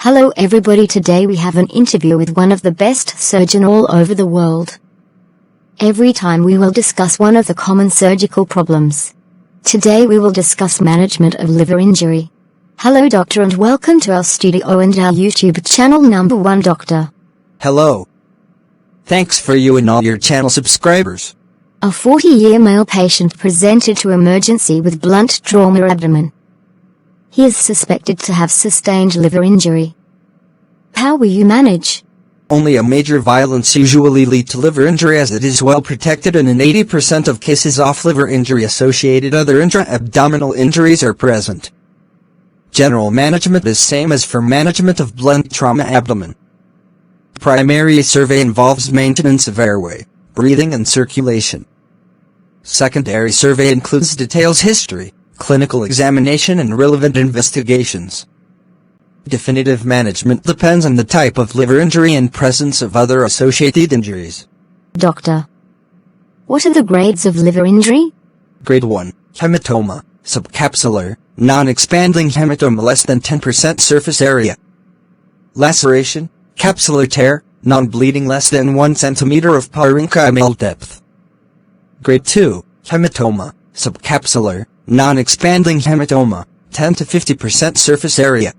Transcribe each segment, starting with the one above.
Hello everybody, today we have an interview with one of the best surgeon all over the world. Every time we will discuss one of the common surgical problems. Today we will discuss management of liver injury. Hello doctor and welcome to our studio and our YouTube channel no1doctor. Hello. Thanks for you and all your channel subscribers. A 40-year male patient presented to emergency with blunt trauma abdomen. He is suspected to have sustained liver injury. How will you manage? Only a major violence usually leads to liver injury as it is well protected, and in 80% of cases off-liver injury associated other intra-abdominal injuries are present. General management is same as for management of blunt trauma abdomen. Primary survey involves maintenance of airway, breathing and circulation. Secondary survey includes details history, clinical examination and relevant investigations. Definitive management depends on the type of liver injury and presence of other associated injuries. Doctor, what are the grades of liver injury? Grade 1, hematoma, subcapsular, non-expanding hematoma less than 10% surface area. Laceration, capsular tear, non-bleeding less than 1 cm of parenchymal depth. Grade 2, hematoma, subcapsular, non-expanding hematoma, 10 to 50% surface area.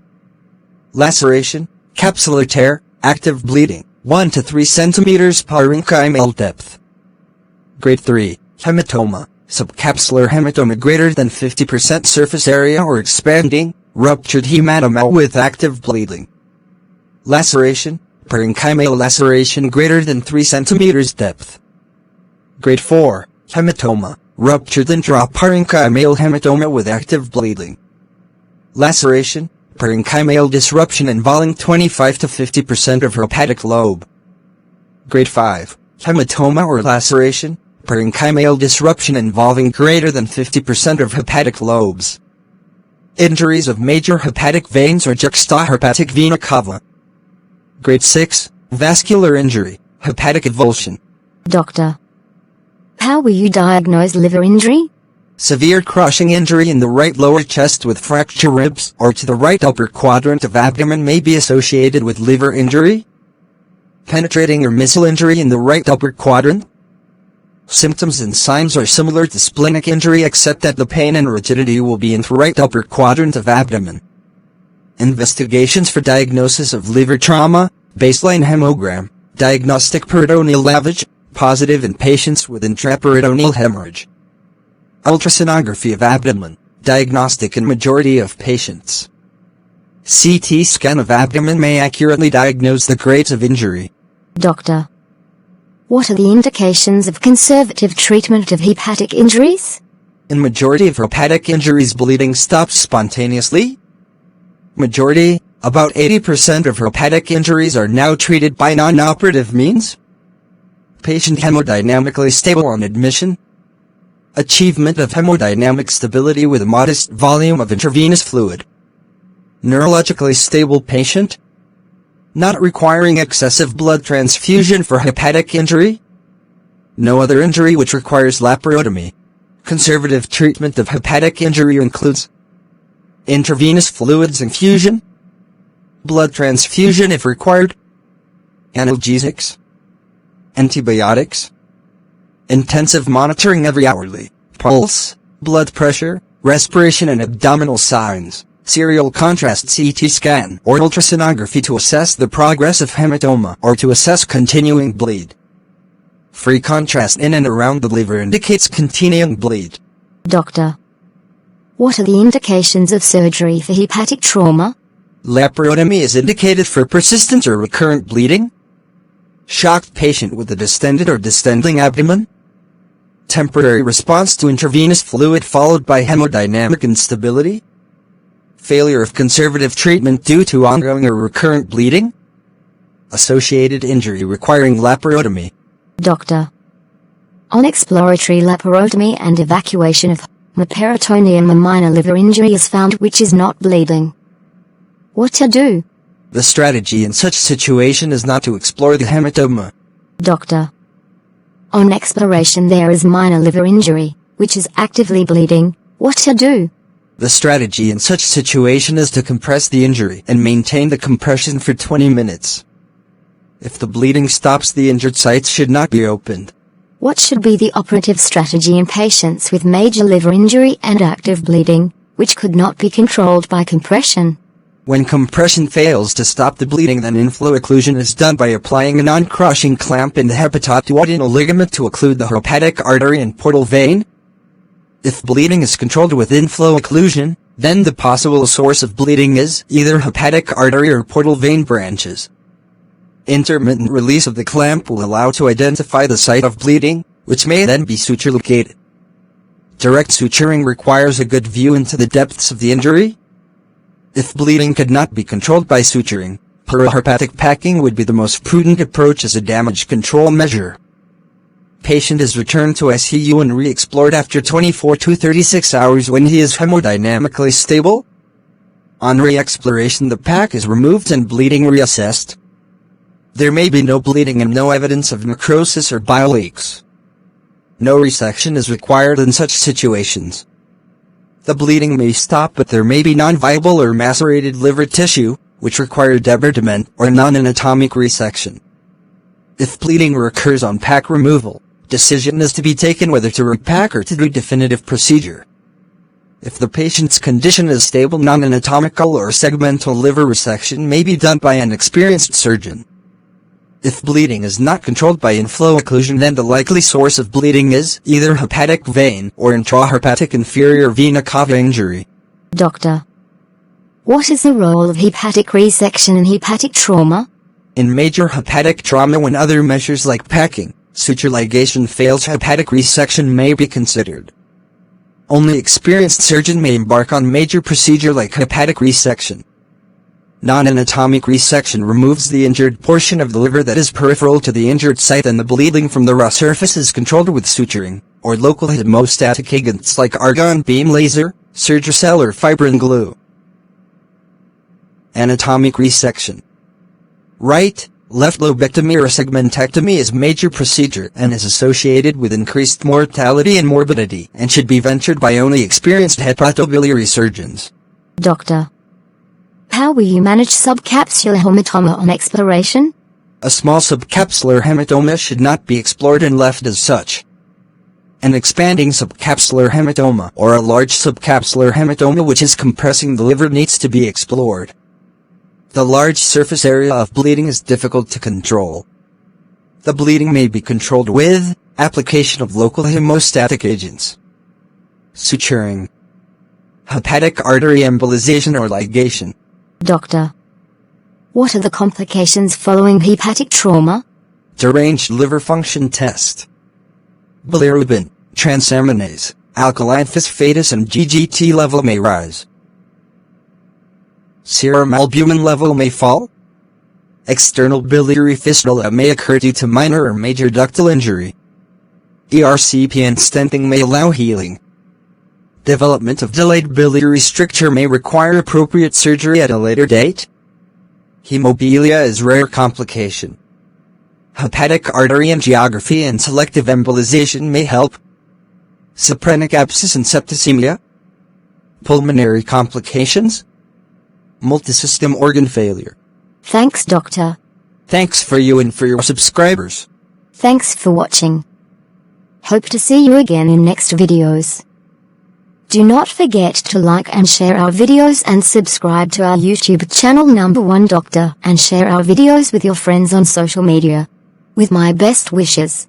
Laceration, capsular tear, active bleeding, 1 to 3 cm parenchymal depth. Grade 3, hematoma, subcapsular hematoma greater than 50% surface area or expanding, ruptured hematoma with active bleeding. Laceration, parenchymal laceration greater than 3 cm depth. Grade 4, hematoma, ruptured intraparenchymal hematoma with active bleeding. Laceration, parenchymal disruption involving 25 to 50% of hepatic lobe. Grade 5, hematoma or laceration, parenchymal disruption involving greater than 50% of hepatic lobes. Injuries of major hepatic veins or juxtahepatic vena cava. Grade 6, vascular injury, hepatic avulsion. Doctor, how will you diagnose liver injury? Severe crushing injury in the right lower chest with fracture ribs or to the right upper quadrant of abdomen may be associated with liver injury. Penetrating or missile injury in the right upper quadrant. Symptoms and signs are similar to splenic injury except that the pain and rigidity will be in the right upper quadrant of abdomen. Investigations for diagnosis of liver trauma, baseline hemogram, diagnostic peritoneal lavage, positive in patients with intraperitoneal hemorrhage. Ultrasonography of abdomen, diagnostic in majority of patients. CT scan of abdomen may accurately diagnose the grades of injury. Doctor, what are the indications of conservative treatment of hepatic injuries? In majority of hepatic injuries, bleeding stops spontaneously. Majority, about 80% of hepatic injuries are now treated by non-operative means. Patient hemodynamically stable on admission. Achievement of hemodynamic stability with a modest volume of intravenous fluid. Neurologically stable patient. Not requiring excessive blood transfusion for hepatic injury. No other injury which requires laparotomy. Conservative treatment of hepatic injury includes intravenous fluids infusion, blood transfusion if required, analgesics, antibiotics, intensive monitoring every hourly, pulse, blood pressure, respiration and abdominal signs, serial contrast CT scan or ultrasonography to assess the progress of hematoma or to assess continuing bleed. Free contrast in and around the liver indicates continuing bleed. Doctor, what are the indications of surgery for hepatic trauma? Laparotomy is indicated for persistent or recurrent bleeding. Shocked patient with a distended or distending abdomen. Temporary response to intravenous fluid followed by hemodynamic instability. Failure of conservative treatment due to ongoing or recurrent bleeding. Associated injury requiring laparotomy. Doctor, on exploratory laparotomy and evacuation of peritoneum, a minor liver injury is found which is not bleeding. What to do? The strategy in such situation is not to explore the hematoma. Doctor, on exploration there is minor liver injury, which is actively bleeding. What to do? The strategy in such situation is to compress the injury and maintain the compression for 20 minutes. If the bleeding stops, the injured sites should not be opened. What should be the operative strategy in patients with major liver injury and active bleeding, which could not be controlled by compression? When compression fails to stop the bleeding, then inflow occlusion is done by applying a non-crushing clamp in the hepatoduodenal ligament to occlude the hepatic artery and portal vein. If bleeding is controlled with inflow occlusion, then the possible source of bleeding is either hepatic artery or portal vein branches. Intermittent release of the clamp will allow to identify the site of bleeding, which may then be suture located. Direct suturing requires a good view into the depths of the injury. If bleeding could not be controlled by suturing, perihepatic packing would be the most prudent approach as a damage control measure. Patient is returned to ICU and re-explored after 24 to 36 hours when he is hemodynamically stable. On re-exploration, the pack is removed and bleeding reassessed. There may be no bleeding and no evidence of necrosis or bile leaks. No resection is required in such situations. The bleeding may stop, but there may be non-viable or macerated liver tissue, which require debridement or non-anatomic resection. If bleeding recurs on pack removal, decision is to be taken whether to repack or to do definitive procedure. If the patient's condition is stable, non-anatomical or segmental liver resection may be done by an experienced surgeon. If bleeding is not controlled by inflow occlusion, then the likely source of bleeding is either hepatic vein or intrahepatic inferior vena cava injury. Doctor, what is the role of hepatic resection in hepatic trauma? In major hepatic trauma, when other measures like packing, suture ligation fails, hepatic resection may be considered. Only experienced surgeon may embark on major procedure like hepatic resection. Non-anatomic resection removes the injured portion of the liver that is peripheral to the injured site, and the bleeding from the raw surface is controlled with suturing, or local hemostatic agents like argon beam laser, Surgicel or fibrin glue. Anatomic resection. Right, left lobectomy or segmentectomy is major procedure and is associated with increased mortality and morbidity, and should be ventured by only experienced hepatobiliary surgeons. Doctor, how will you manage subcapsular hematoma on exploration? A small subcapsular hematoma should not be explored and left as such. An expanding subcapsular hematoma or a large subcapsular hematoma which is compressing the liver needs to be explored. The large surface area of bleeding is difficult to control. The bleeding may be controlled with application of local hemostatic agents. Suturing. Hepatic artery embolization or ligation. Doctor, what are the complications following hepatic trauma? Deranged liver function test. Bilirubin, transaminase, alkaline phosphatase and GGT level may rise. Serum albumin level may fall. External biliary fistula may occur due to minor or major ductal injury. ERCP and stenting may allow healing. Development of delayed biliary stricture may require appropriate surgery at a later date. Hemophilia is rare complication. Hepatic artery angiography and selective embolization may help. Suprenic abscess and septicemia. Pulmonary complications. Multisystem organ failure. Thanks, Doctor. Thanks for you and for your subscribers. Thanks for watching. Hope to see you again in next videos. Do not forget to like and share our videos and subscribe to our YouTube channel no1doctor and share our videos with your friends on social media. With my best wishes.